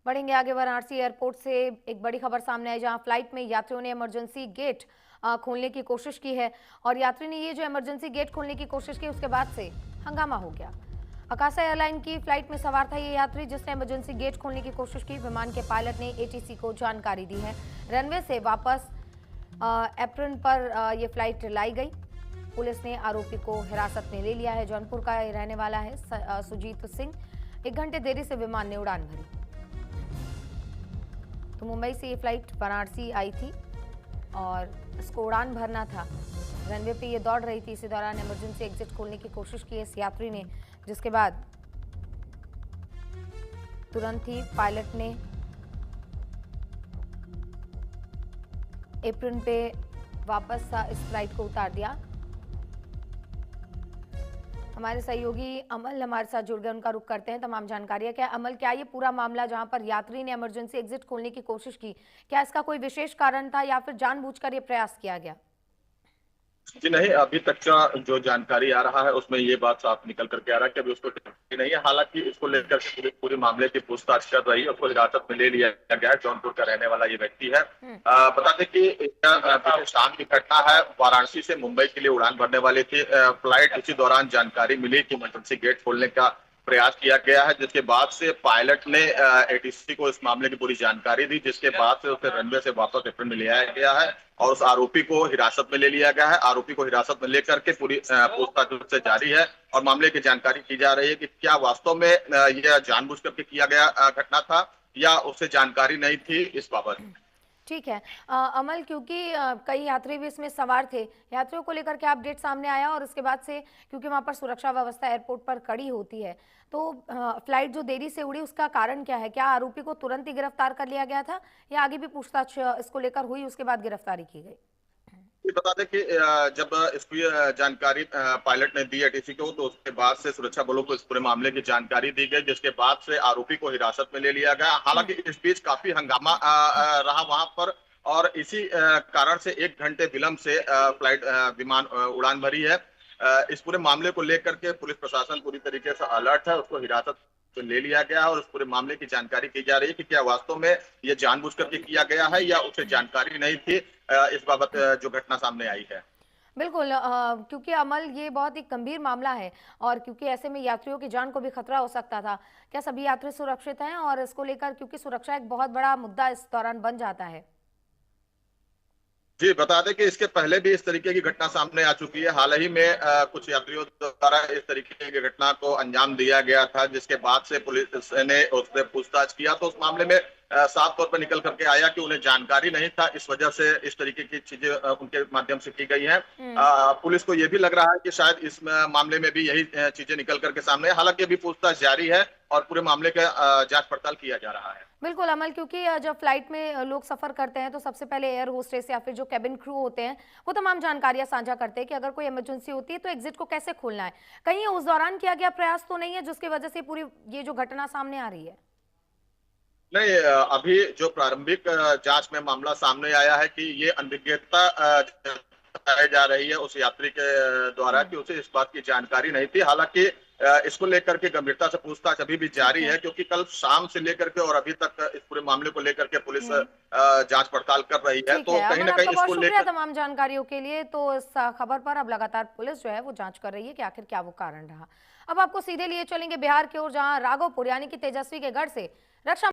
बढ़ेंगे आगे। वाराणसी एयरपोर्ट से एक बड़ी खबर सामने आई, जहां फ्लाइट में यात्रियों ने इमरजेंसी गेट खोलने की कोशिश की है और यात्री ने ये जो इमरजेंसी गेट खोलने की कोशिश की, उसके बाद से हंगामा हो गया। अकाशा एयरलाइन की फ्लाइट में सवार था ये यात्री, जिसने इमरजेंसी गेट खोलने की कोशिश की। विमान के पायलट ने एटीसी को जानकारी दी है। रनवे से वापस एप्रन पर ये फ्लाइट लाई गई। पुलिस ने आरोपी को हिरासत में ले लिया है। जौनपुर का रहने वाला है सुजीत सिंह। 1 घंटे देरी से विमान ने उड़ान भरी। तो मुंबई से ये फ्लाइट वाराणसी आई थी और इसको उड़ान भरना था। रनवे पे ये दौड़ रही थी। इसी दौरान इमरजेंसी एग्जिट खोलने की कोशिश की इस यात्री ने, जिसके बाद तुरंत ही पायलट ने एप्रन पे वापस इस फ्लाइट को उतार दिया। हमारे सहयोगी अमल हमारे साथ जुड़ गए, उनका रुख करते हैं। तमाम जानकारियां क्या अमल, क्या ये पूरा मामला जहां पर यात्री ने इमरजेंसी एग्जिट खोलने की कोशिश की, क्या इसका कोई विशेष कारण था या फिर जानबूझकर ये प्रयास किया गया? जी नहीं, अभी तक का जो जानकारी आ रहा है उसमें ये बात साफ निकल करके आ रहा है कि अभी उसको गिरफ्तारी नहीं है। हालांकि इसको लेकर के पूरे मामले की पूछताछ कर रही है। उसको हिरासत में ले लिया गया है। जौनपुर का रहने वाला ये व्यक्ति है। बता दें कि बीते शाम की घटना है। वाराणसी से मुंबई के लिए उड़ान भरने वाली थी फ्लाइट। इसी दौरान जानकारी मिली कि इमरजेंसी गेट खोलने का प्रयास किया गया है, जिसके बाद से पायलट ने एटीसी को इस मामले की पूरी जानकारी दी, जिसके बाद से उसे रनवे से वापस एप्रन में ले आया गया है और उस आरोपी को हिरासत में ले लिया गया है। आरोपी को हिरासत में लेकर के पूरी पूछताछ उससे जारी है और मामले की जानकारी की जा रही है कि क्या वास्तव में यह जानबूझ करके किया गया घटना था या उसे जानकारी नहीं थी इस बाबत। ठीक है अमल, क्योंकि कई यात्री भी इसमें सवार थे, यात्रियों को लेकर क्या अपडेट सामने आया? और उसके बाद से क्योंकि वहां पर सुरक्षा व्यवस्था एयरपोर्ट पर कड़ी होती है, तो फ्लाइट जो देरी से उड़ी उसका कारण क्या है? क्या आरोपी को तुरंत ही गिरफ्तार कर लिया गया था या आगे भी पूछताछ इसको लेकर हुई, उसके बाद गिरफ्तारी की गई? ये बता दें कि जब इसकी जानकारी पायलट ने दी एटीसी को, तो उसके बाद से सुरक्षा बलों को इस पूरे मामले की जानकारी दी गई, जिसके बाद से आरोपी को हिरासत में ले लिया गया। हालांकि इस बीच काफी हंगामा रहा वहां पर और इसी कारण से 1 घंटे विलंब से फ्लाइट विमान उड़ान भरी है। इस पूरे मामले को लेकर के पुलिस प्रशासन पूरी तरीके से अलर्ट है। उसको हिरासत तो ले लिया गया और उस पूरे मामले की जानकारी की जा रही है कि क्या वास्तव में ये जानबूझ करके किया गया है या उसे जानकारी नहीं थी इस बाबत जो घटना सामने आई है। बिल्कुल क्योंकि अमल ये बहुत ही गंभीर मामला है और क्योंकि ऐसे में यात्रियों की जान को भी खतरा हो सकता था। क्या सभी यात्री सुरक्षित हैं? और इसको लेकर क्योंकि सुरक्षा एक बहुत बड़ा मुद्दा इस दौरान बन जाता है। जी, बता दें कि इसके पहले भी इस तरीके की घटना सामने आ चुकी है। हाल ही में कुछ यात्रियों द्वारा इस तरीके की घटना को अंजाम दिया गया था, जिसके बाद से पुलिस ने उससे पूछताछ किया तो उस मामले में साफ तौर पर निकल करके आया कि उन्हें जानकारी नहीं था। इस वजह से इस तरीके की चीजें उनके माध्यम से की गई हैं। पुलिस को ये भी लग रहा है कि शायद इस मामले में भी यही चीजें निकल करके सामने है। हालांकि अभी पूछताछ जारी है और पूरे मामले का जांच पड़ताल किया जा रहा है। बिल्कुल अमल, क्योंकि जब फ्लाइट में लोग सफर करते हैं तो सबसे पहले एयर होस्टेस या फिर जो कैबिन क्रू होते हैं वो तमाम जानकारियां साझा करते हैं कि अगर कोई इमरजेंसी होती है तो एग्जिट को कैसे खोलना है। कहीं उस दौरान किया गया प्रयास तो नहीं है जिसकी वजह से पूरी ये जो घटना सामने आ रही है? नहीं, अभी जो प्रारंभिक जांच में मामला सामने आया है कि ये अनभिज्ञता बताई जा रही है उस यात्री के द्वारा कि उसे इस बात की जानकारी नहीं थी। हालांकि इसको लेकर के गंभीरता से पूछताछ अभी भी ठीक जारी है। है, क्योंकि कल शाम से लेकर के और अभी तक इस पूरे मामले को लेकर के पुलिस हम्म। जांच पड़ताल कर रही है। ठीक तो है कहीं अमन, ना आपका कहीं बहुत इसको शुक्रिया लेकर तमाम जानकारियों के लिए। तो इस खबर पर अब लगातार पुलिस जो है वो जांच कर रही है कि आखिर क्या वो कारण रहा। अब आपको सीधे लिए चलेंगे बिहार की ओर, जहां राघोपुर यानी कि तेजस्वी के गढ़ से रक्षा